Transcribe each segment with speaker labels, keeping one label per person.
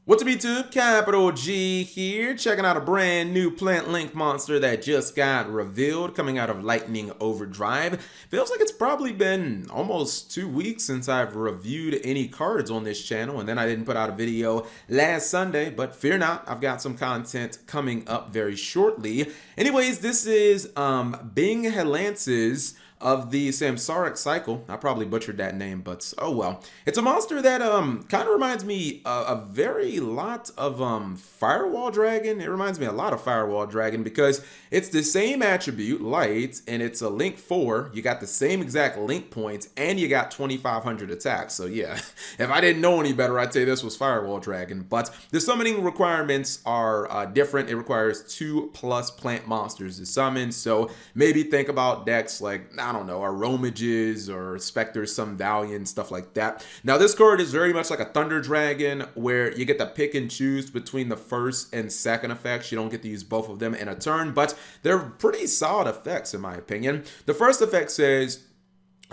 Speaker 1: What's up YouTube? Capital G here, checking out a brand new Plant Link monster that just got revealed coming out of Lightning Overdrive. Feels like it's probably been almost 2 weeks since I've reviewed any cards on this channel, and then I didn't put out a video last Sunday, but fear not, I've got some content coming up very shortly. Anyways, this is Bing Helance's of the Samsaric Cycle. I probably butchered that name, but oh well. It's a monster that kind of reminds me a very lot of Firewall Dragon. It reminds me a lot of Firewall Dragon because it's the same attribute, light, and it's a link 4. You got the same exact link points, and you got 2,500 attacks. So yeah, if I didn't know any better, I'd say this was Firewall Dragon. But the summoning requirements are different. It requires 2+ plant monsters to summon. So maybe think about decks like, I don't know, Aromages or Spectres, some Valiant, stuff like that. Now, this card is very much like a Thunder Dragon, where you get to pick and choose between the first and second effects. You don't get to use both of them in a turn, but they're pretty solid effects, in my opinion. The first effect says,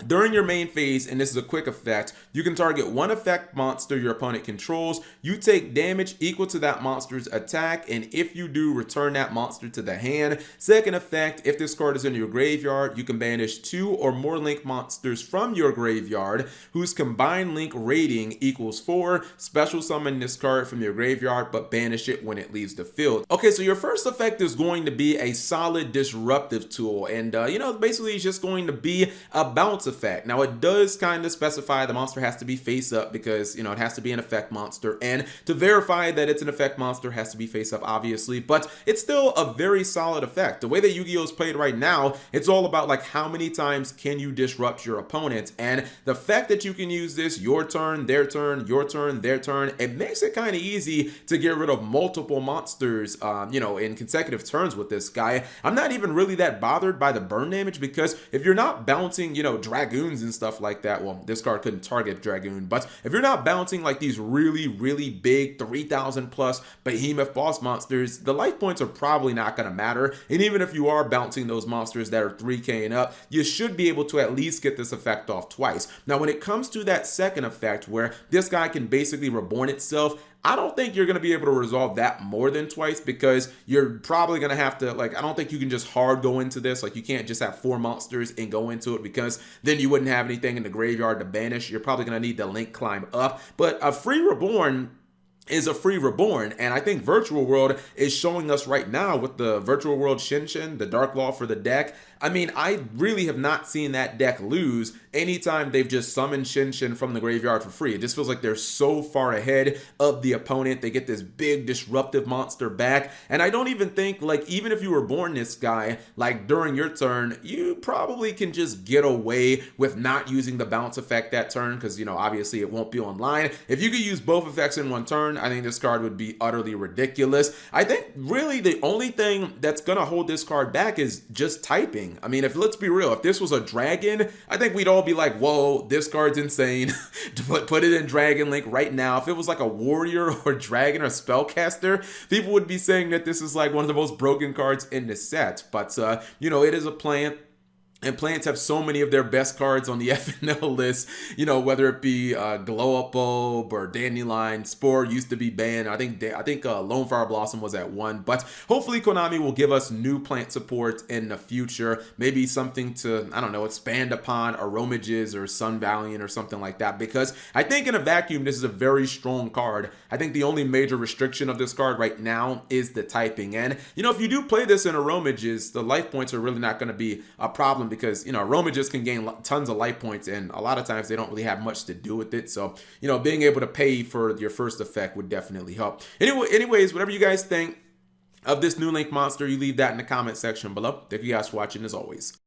Speaker 1: during your main phase, and this is a quick effect, you can target one effect monster your opponent controls. You take damage equal to that monster's attack, and if you do, return that monster to the hand. Second effect, if this card is in your graveyard, you can banish 2 or more link monsters from your graveyard whose combined link rating equals 4. Special summon this card from your graveyard, but banish it when it leaves the field. Okay, so your first effect is going to be a solid disruptive tool, and basically it's just going to be a bounce effect. Now, it does kind of specify the monster has to be face up because, it has to be an effect monster, and to verify that it's an effect monster has to be face up, obviously, but it's still a very solid effect. The way that Yu-Gi-Oh! Is played right now, it's all about like how many times can you disrupt your opponent, and the fact that you can use this your turn, their turn, your turn, their turn, it makes it kind of easy to get rid of multiple monsters, in consecutive turns with this guy. I'm not even really that bothered by the burn damage because if you're not bouncing, Dragoons and stuff like that, well, this card couldn't target Dragoon, but if you're not bouncing like these really, really big 3,000+ behemoth boss monsters, the life points are probably not going to matter. And even if you are bouncing those monsters that are 3k and up, you should be able to at least get this effect off twice. Now, when it comes to that second effect where this guy can basically reborn itself, I don't think you're going to be able to resolve that more than twice because you're probably going to have to, I don't think you can just hard go into this. You can't just have 4 monsters and go into it because then you wouldn't have anything in the graveyard to banish. You're probably going to need the link climb up. But a free reborn is a free reborn, and I think Virtual World is showing us right now with the Virtual World Shinshin, the Dark Law for the deck. I mean, I really have not seen that deck lose anytime they've just summoned Shinshin from the graveyard for free. It just feels like they're so far ahead of the opponent. They get this big disruptive monster back, and I don't even think, even if you were born this guy, during your turn, you probably can just get away with not using the bounce effect that turn because, obviously it won't be online. If you could use both effects in one turn, I think this card would be utterly ridiculous. I think really the only thing that's going to hold this card back is just typing. I mean, let's be real, if this was a dragon, I think we'd all be like, whoa, this card's insane. Put it in Dragon Link right now. If it was like a warrior or dragon or spellcaster, people would be saying that this is like one of the most broken cards in the set. But, it is a plant. And plants have so many of their best cards on the FNL list, whether it be Glow Up Bulb or Dandelion. Spore used to be banned. I think Lone Fire Blossom was at 1. But hopefully Konami will give us new plant support in the future. Maybe something to, I don't know, expand upon Aromages or Sun Valiant or something like that. Because I think in a vacuum, this is a very strong card. I think the only major restriction of this card right now is the typing. And, if you do play this in Aromages, the life points are really not going to be a problem because, Aromages can gain tons of life points, and a lot of times they don't really have much to do with it. So, being able to pay for your first effect would definitely help. Anyways, whatever you guys think of this new Link monster, you leave that in the comment section below. Thank you guys for watching as always.